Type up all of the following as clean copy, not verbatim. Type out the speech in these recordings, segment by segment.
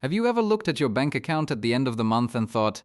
Have you ever looked at your bank account at the end of the month and thought,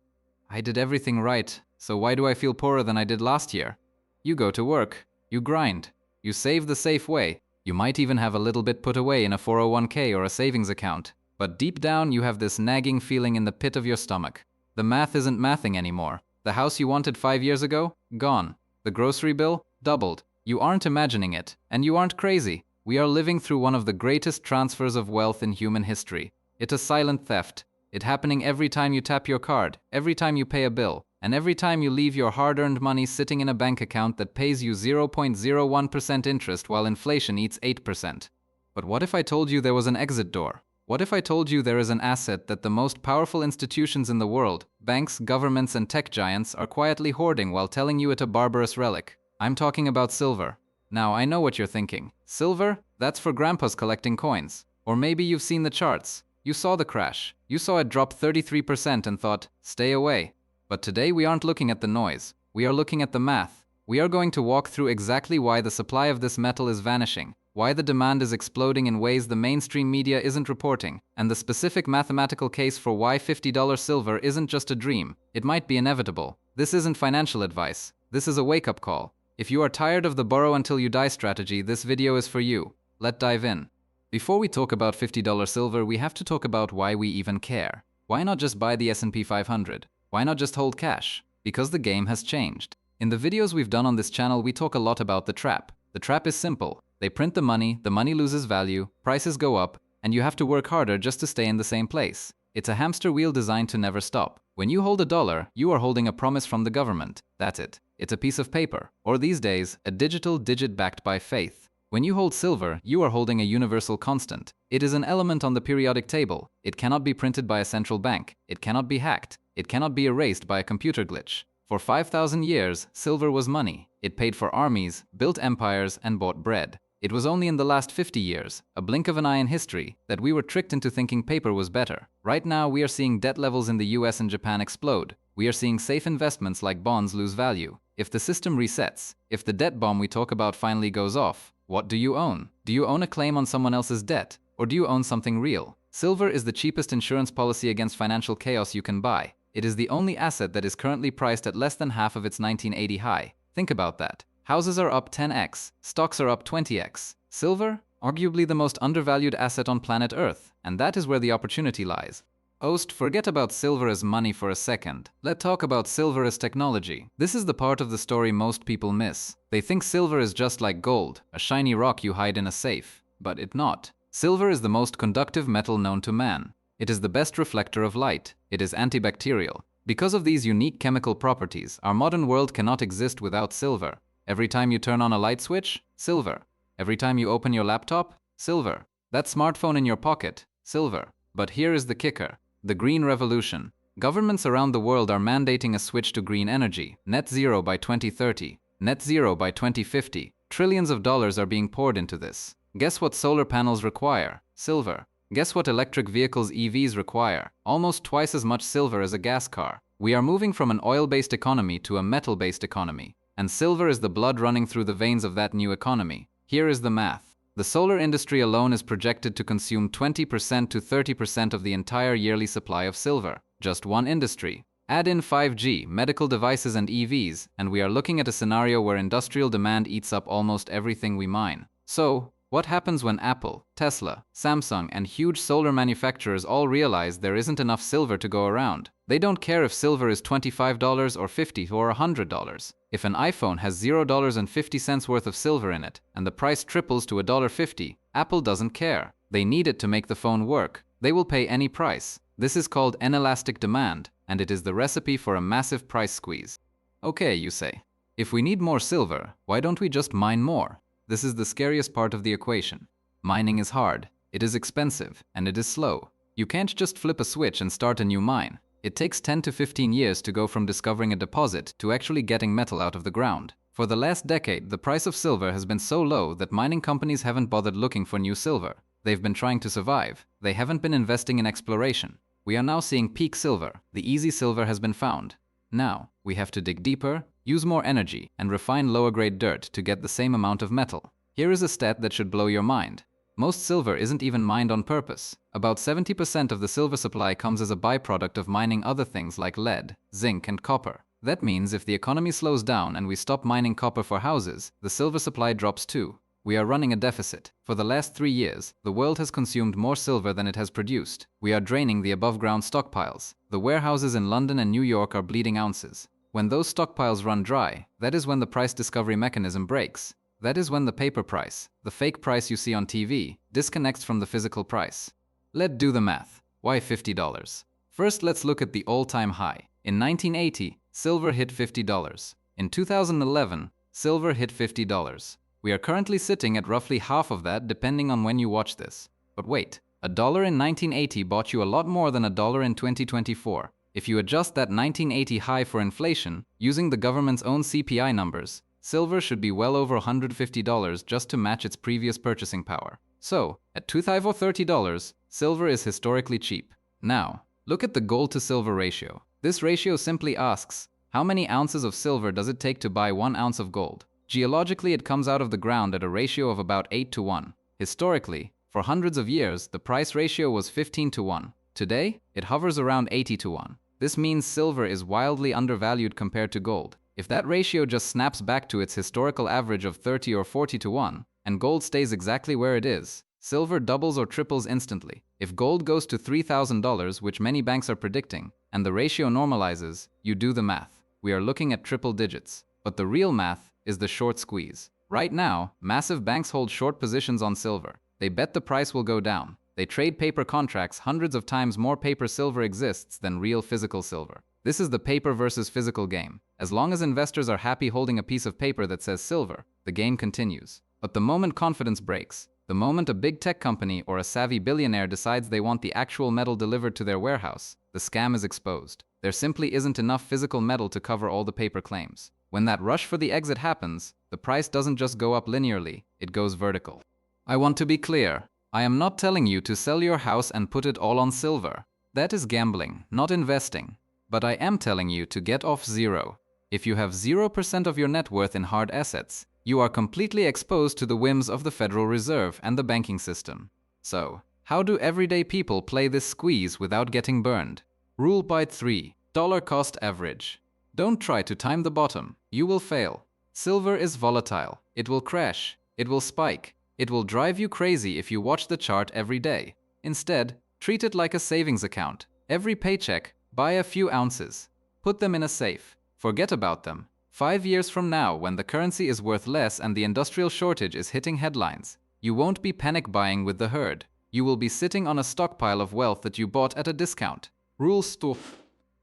I did everything right, so why do I feel poorer than I did last year? You go to work, you grind, you save the safe way, you might even have a little bit put away in a 401k or a savings account, but deep down you have this nagging feeling in the pit of your stomach. The math isn't mathing anymore. The house you wanted 5 years ago? Gone. The grocery bill? Doubled. You aren't imagining it, and you aren't crazy. We are living through one of the greatest transfers of wealth in human history. It's a silent theft. It's happening every time you tap your card, every time you pay a bill, and every time you leave your hard-earned money sitting in a bank account that pays you 0.01% interest while inflation eats 8%. But what if I told you there was an exit door? What if I told you there is an asset that the most powerful institutions in the world, banks, governments, and tech giants, are quietly hoarding while telling you it's a barbarous relic? I'm talking about silver. Now, I know what you're thinking. Silver? That's for grandpas collecting coins. Or maybe you've seen the charts. You saw the crash. You saw it drop 33% and thought, stay away. But today we aren't looking at the noise. We are looking at the math. We are going to walk through exactly why the supply of this metal is vanishing, why the demand is exploding in ways the mainstream media isn't reporting, and the specific mathematical case for why $50 silver isn't just a dream. It might be inevitable. This isn't financial advice. This is a wake-up call. If you are tired of the borrow until you die strategy, this video is for you. Let's dive in. Before we talk about $50 silver, we have to talk about why we even care. Why not just buy the S&P 500? Why not just hold cash? Because the game has changed. In the videos we've done on this channel, we talk a lot about the trap. The trap is simple. They print the money loses value, prices go up, and you have to work harder just to stay in the same place. It's a hamster wheel designed to never stop. When you hold a dollar, you are holding a promise from the government. That's it. It's a piece of paper, or these days, a digital digit backed by faith. When you hold silver, you are holding a universal constant. It is an element on the periodic table. It cannot be printed by a central bank. It cannot be hacked. It cannot be erased by a computer glitch. For 5,000 years, silver was money. It paid for armies, built empires, and bought bread. It was only in the last 50 years, a blink of an eye in history, that we were tricked into thinking paper was better. Right now, we are seeing debt levels in the US and Japan explode. We are seeing safe investments like bonds lose value. If the system resets, if the debt bomb we talk about finally goes off, what do you own? Do you own a claim on someone else's debt? Or do you own something real? Silver is the cheapest insurance policy against financial chaos you can buy. It is the only asset that is currently priced at less than half of its 1980 high. Think about that. Houses are up 10x, stocks are up 20x. Silver? Arguably the most undervalued asset on planet Earth, and that is where the opportunity lies. Host, forget about silver as money for a second. Let's talk about silver as technology. This is the part of the story most people miss. They think silver is just like gold, a shiny rock you hide in a safe. But it's not. Silver is the most conductive metal known to man. It is the best reflector of light. It is antibacterial. Because of these unique chemical properties, our modern world cannot exist without silver. Every time you turn on a light switch, silver. Every time you open your laptop, silver. That smartphone in your pocket, silver. But here is the kicker. The green revolution. Governments around the world are mandating a switch to green energy. Net zero by 2030. Net zero by 2050. Trillions of dollars are being poured into this. Guess what solar panels require? Silver. Guess what electric vehicles EVs require? Almost twice as much silver as a gas car. We are moving from an oil-based economy to a metal-based economy. And silver is the blood running through the veins of that new economy. Here is the math. The solar industry alone is projected to consume 20% to 30% of the entire yearly supply of silver. Just one industry. Add in 5G, medical devices, and EVs, and we are looking at a scenario where industrial demand eats up almost everything we mine. So, what happens when Apple, Tesla, Samsung, and huge solar manufacturers all realize there isn't enough silver to go around? They don't care if silver is $25 or $50 or $100. If an iPhone has $0.50 worth of silver in it, and the price triples to $1.50, Apple doesn't care. They need it to make the phone work. They will pay any price. This is called inelastic demand, and it is the recipe for a massive price squeeze. Okay, you say. If we need more silver, why don't we just mine more? This is the scariest part of the equation. Mining is hard, it is expensive, and it is slow. You can't just flip a switch and start a new mine. It takes 10 to 15 years to go from discovering a deposit to actually getting metal out of the ground. For the last decade, the price of silver has been so low that mining companies haven't bothered looking for new silver. They've been trying to survive. They haven't been investing in exploration. We are now seeing peak silver. The easy silver has been found. Now, we have to dig deeper, use more energy, and refine lower-grade dirt to get the same amount of metal. Here is a stat that should blow your mind. Most silver isn't even mined on purpose. About 70% of the silver supply comes as a byproduct of mining other things like lead, zinc, and copper. That means if the economy slows down and we stop mining copper for houses, the silver supply drops too. We are running a deficit. For the last 3 years, the world has consumed more silver than it has produced. We are draining the above-ground stockpiles. The warehouses in London and New York are bleeding ounces. When those stockpiles run dry, that is when the price discovery mechanism breaks. That is when the paper price, the fake price you see on TV, disconnects from the physical price. Let's do the math. Why $50? First, let's look at the all-time high. In 1980, silver hit $50. In 2011, silver hit $50. We are currently sitting at roughly half of that depending on when you watch this. But wait, $1 in 1980 bought you a lot more than $1 in 2024. If you adjust that 1980 high for inflation, using the government's own CPI numbers, silver should be well over $150 just to match its previous purchasing power. So, at $25 or $30, silver is historically cheap. Now, look at the gold to silver ratio. This ratio simply asks, how many ounces of silver does it take to buy 1 ounce of gold? Geologically, it comes out of the ground at a ratio of about 8 to 1. Historically, for hundreds of years, the price ratio was 15 to 1. Today, it hovers around 80 to 1. This means silver is wildly undervalued compared to gold. If that ratio just snaps back to its historical average of 30 or 40 to 1, and gold stays exactly where it is, silver doubles or triples instantly. If gold goes to $3,000, which many banks are predicting, and the ratio normalizes, you do the math. We are looking at triple digits. But the real math is the short squeeze. Right now, massive banks hold short positions on silver. They bet the price will go down. They trade paper contracts. Hundreds of times more paper silver exists than real physical silver. This is the paper versus physical game. As long as investors are happy holding a piece of paper that says silver, the game continues. But the moment confidence breaks, the moment a big tech company or a savvy billionaire decides they want the actual metal delivered to their warehouse, the scam is exposed. There simply isn't enough physical metal to cover all the paper claims. When that rush for the exit happens, the price doesn't just go up linearly, it goes vertical. I want to be clear. I am not telling you to sell your house and put it all on silver. That is gambling, not investing. But I am telling you to get off zero. If you have 0% of your net worth in hard assets, you are completely exposed to the whims of the Federal Reserve and the banking system. So, how do everyday people play this squeeze without getting burned? Rule by 3. Dollar cost average. Don't try to time the bottom. You will fail. Silver is volatile. It will crash. It will spike. It will drive you crazy if you watch the chart every day. Instead, treat it like a savings account. Every paycheck, buy a few ounces. Put them in a safe. Forget about them. 5 years from now, when the currency is worth less and the industrial shortage is hitting headlines, you won't be panic buying with the herd. You will be sitting on a stockpile of wealth that you bought at a discount. Rule 2.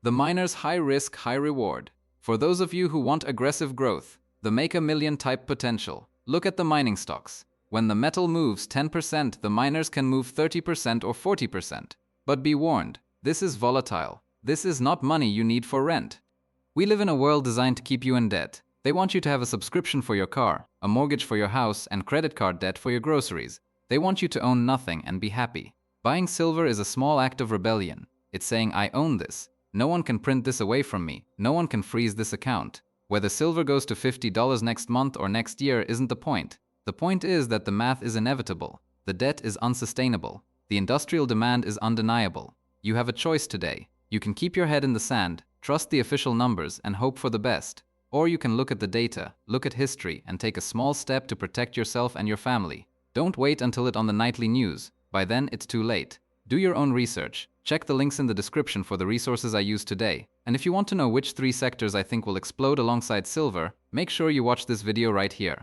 The miner's high risk, high reward. For those of you who want aggressive growth, the make a million type potential, look at the mining stocks. When the metal moves 10%, the miners can move 30% or 40%. But be warned, this is volatile. This is not money you need for rent. We live in a world designed to keep you in debt. They want you to have a subscription for your car, a mortgage for your house, and credit card debt for your groceries. They want you to own nothing and be happy. Buying silver is a small act of rebellion. It's saying, I own this. No one can print this away from me. No one can freeze this account. Whether silver goes to $50 next month or next year isn't the point. The point is that the math is inevitable. The debt is unsustainable. The industrial demand is undeniable. You have a choice today. You can keep your head in the sand, trust the official numbers, and hope for the best. Or you can look at the data, look at history, and take a small step to protect yourself and your family. Don't wait until it's on the nightly news. By then, it's too late. Do your own research. Check the links in the description for the resources I used today. And if you want to know which 3 sectors I think will explode alongside silver, make sure you watch this video right here.